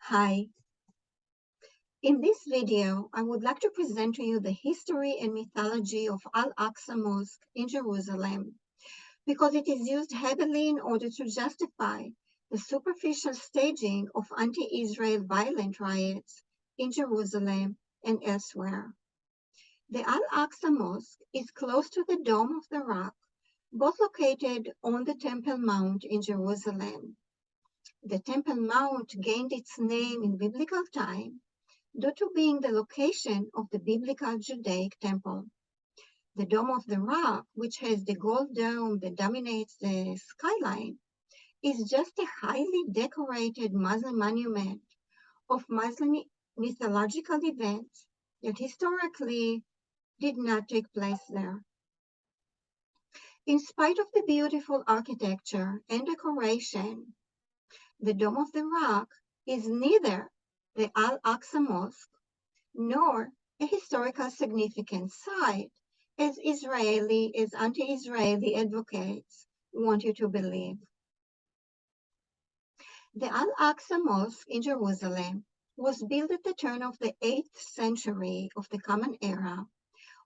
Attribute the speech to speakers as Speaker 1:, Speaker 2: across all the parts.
Speaker 1: Hi. In this video, I would like to present to you the history and mythology of Al-Aqsa Mosque in Jerusalem, because it is used heavily in order to justify the superficial staging of anti-Israel violent riots in Jerusalem and elsewhere. The Al-Aqsa Mosque is close to the Dome of the Rock, both located on the Temple Mount in Jerusalem. The Temple Mount gained its name in biblical time due to being the location of the biblical Judaic temple. The Dome of the Rock, which has the gold dome that dominates the skyline, is just a highly decorated Muslim monument of Muslim mythological events that historically did not take place there. In spite of the beautiful architecture and decoration, the Dome of the Rock is neither the Al-Aqsa Mosque nor a historical significant site, as anti-Israeli advocates want you to believe. The Al-Aqsa Mosque in Jerusalem was built at the turn of the 8th century of the Common Era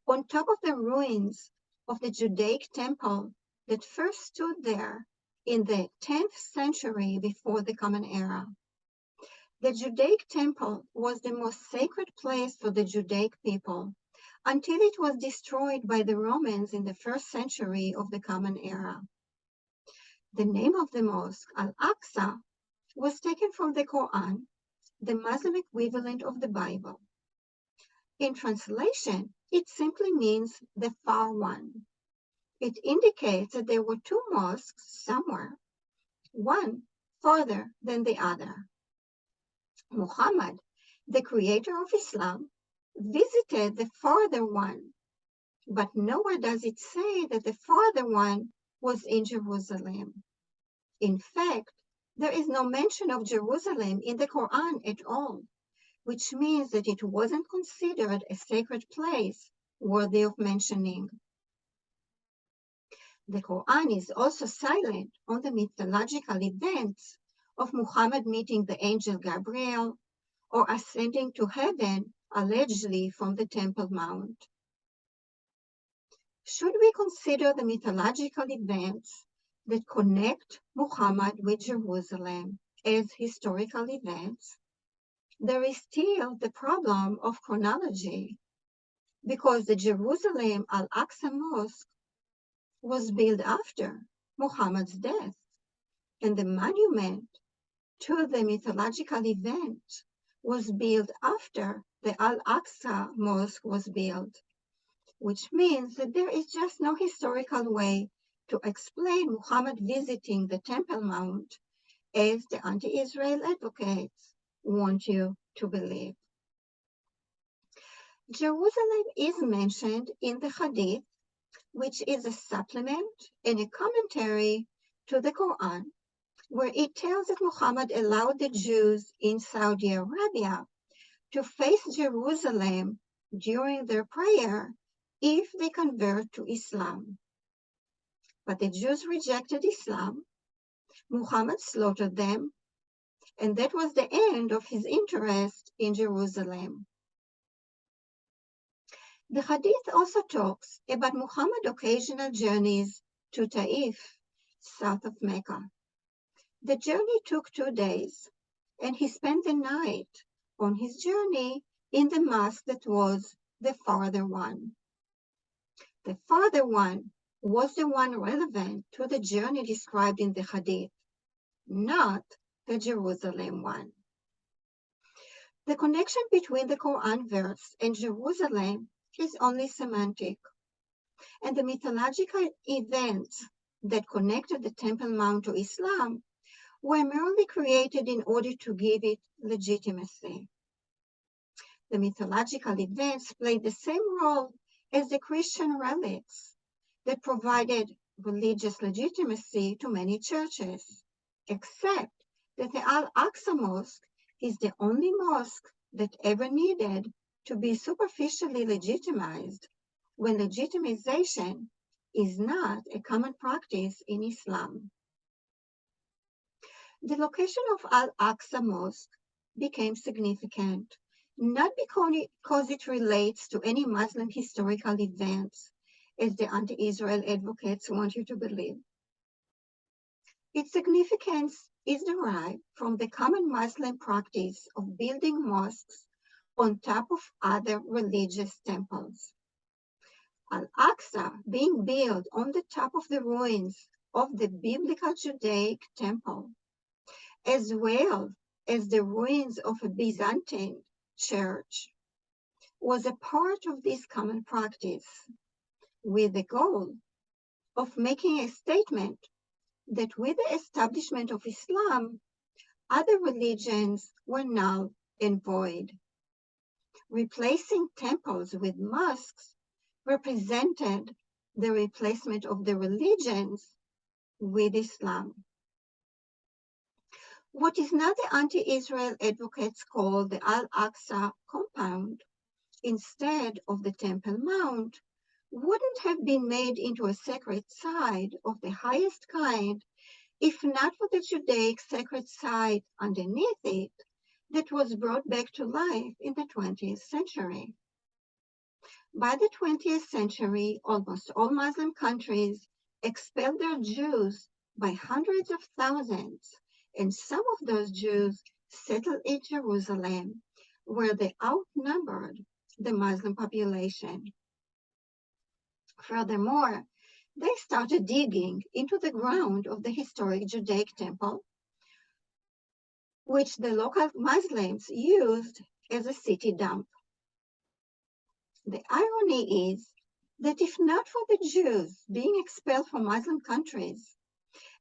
Speaker 1: on top of the ruins of the Judaic temple that first stood there in the 10th century before the Common Era. The Judaic temple was the most sacred place for the Judaic people until it was destroyed by the Romans in the 1st century of the Common Era. The name of the mosque, Al-Aqsa, was taken from the Quran, the Muslim equivalent of the Bible. In translation, it simply means the far one. It indicates that there were two mosques somewhere, one farther than the other. Muhammad, the creator of Islam, visited the farther one, but nowhere does it say that the farther one was in Jerusalem. In fact, there is no mention of Jerusalem in the Quran at all, which means that it wasn't considered a sacred place worthy of mentioning. The Quran is also silent on the mythological events of Muhammad meeting the angel Gabriel or ascending to heaven, allegedly from the Temple Mount. Should we consider the mythological events that connect Muhammad with Jerusalem as historical events? There is still the problem of chronology, because the Jerusalem Al-Aqsa Mosque was built after Muhammad's death, and the monument to the mythological event was built after the Al-Aqsa Mosque was built, which means that there is just no historical way to explain Muhammad visiting the Temple Mount as the anti-Israel advocates want you to believe. Jerusalem is mentioned in the Hadith, which is a supplement and a commentary to the Quran, where it tells that Muhammad allowed the Jews in Saudi Arabia to face Jerusalem during their prayer if they convert to Islam. But the Jews rejected Islam, Muhammad slaughtered them, and that was the end of his interest in Jerusalem. The Hadith also talks about Muhammad's occasional journeys to Taif, south of Mecca. The journey took 2 days, and he spent the night on his journey in the mosque that was the farther one. The farther one was the one relevant to the journey described in the Hadith, not the Jerusalem one. The connection between the Quran verse and Jerusalem is only semantic, and the mythological events that connected the Temple Mount to Islam were merely created in order to give it legitimacy. The mythological events played the same role as the Christian relics that provided religious legitimacy to many churches, except that the Al-Aqsa Mosque is the only mosque that ever needed to be superficially legitimized, when legitimization is not a common practice in Islam. The location of Al-Aqsa Mosque became significant, not because it relates to any Muslim historical events, as the anti-Israel advocates want you to believe. Its significance is derived from the common Muslim practice of building mosques on top of other religious temples. Al-Aqsa being built on the top of the ruins of the biblical Judaic temple, as well as the ruins of a Byzantine church, was a part of this common practice, with the goal of making a statement that with the establishment of Islam, other religions were null and void. Replacing temples with mosques represented the replacement of the religions with Islam. What is now the anti-Israel advocates call the Al-Aqsa compound, instead of the Temple Mount, wouldn't have been made into a sacred site of the highest kind if not for the Judaic sacred site underneath it that was brought back to life in the 20th century. By the 20th century, almost all Muslim countries expelled their Jews by hundreds of thousands, and some of those Jews settled in Jerusalem, where they outnumbered the Muslim population. Furthermore, they started digging into the ground of the historic Judaic temple, which the local Muslims used as a city dump. The irony is that if not for the Jews being expelled from Muslim countries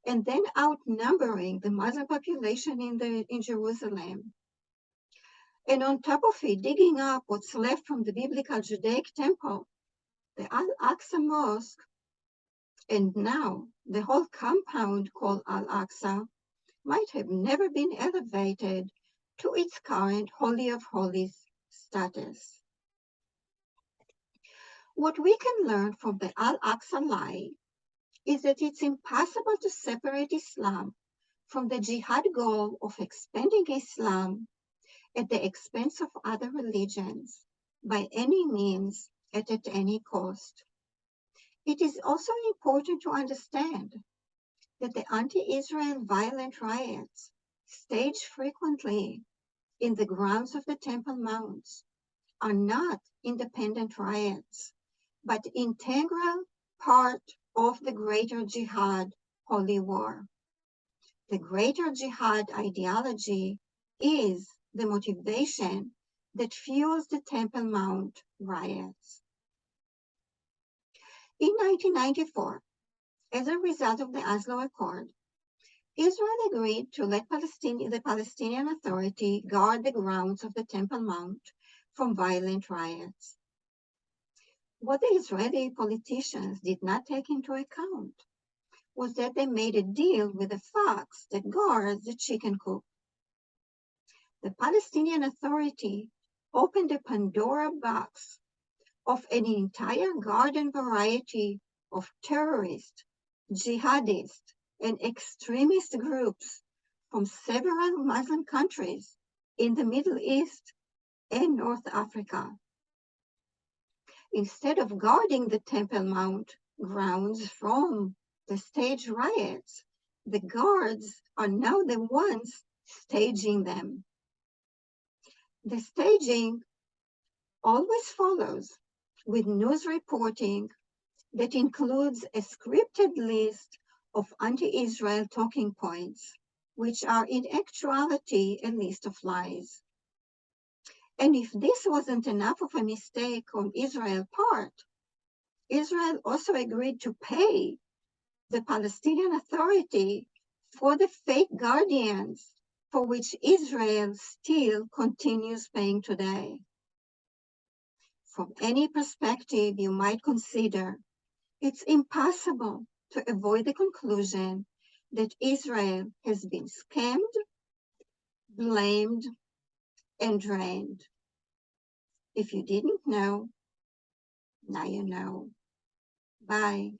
Speaker 1: and then outnumbering the Muslim population in Jerusalem, and on top of it digging up what's left from the biblical Judaic temple, the Aqsa Mosque, and now the whole compound called Al-Aqsa, might have never been elevated to its current Holy of Holies status. What we can learn from the Al-Aqsa lie is that it's impossible to separate Islam from the jihad goal of expanding Islam at the expense of other religions by any means and at any cost. It is also important to understand that the anti-Israel violent riots staged frequently in the grounds of the Temple Mounts are not independent riots, but integral part of the greater jihad holy war. The greater jihad ideology is the motivation that fuels the Temple Mount riots. In 1994, as a result of the Oslo Accord, Israel agreed to let the Palestinian Authority guard the grounds of the Temple Mount from violent riots. What the Israeli politicians did not take into account was that they made a deal with the fox that guards the chicken coop. The Palestinian Authority opened a Pandora box of an entire garden variety of terrorist, jihadist, and extremist groups from several Muslim countries in the Middle East and North Africa. Instead of guarding the Temple Mount grounds from the staged riots, the guards are now the ones staging them. The staging always follows with news reporting that includes a scripted list of anti-Israel talking points, which are in actuality a list of lies. And if this wasn't enough of a mistake on Israel's part, Israel also agreed to pay the Palestinian Authority for the fake guardians for which Israel still continues paying today. From any perspective you might consider, it's impossible to avoid the conclusion that Israel has been scammed, blamed, and drained. If you didn't know, now you know. Bye.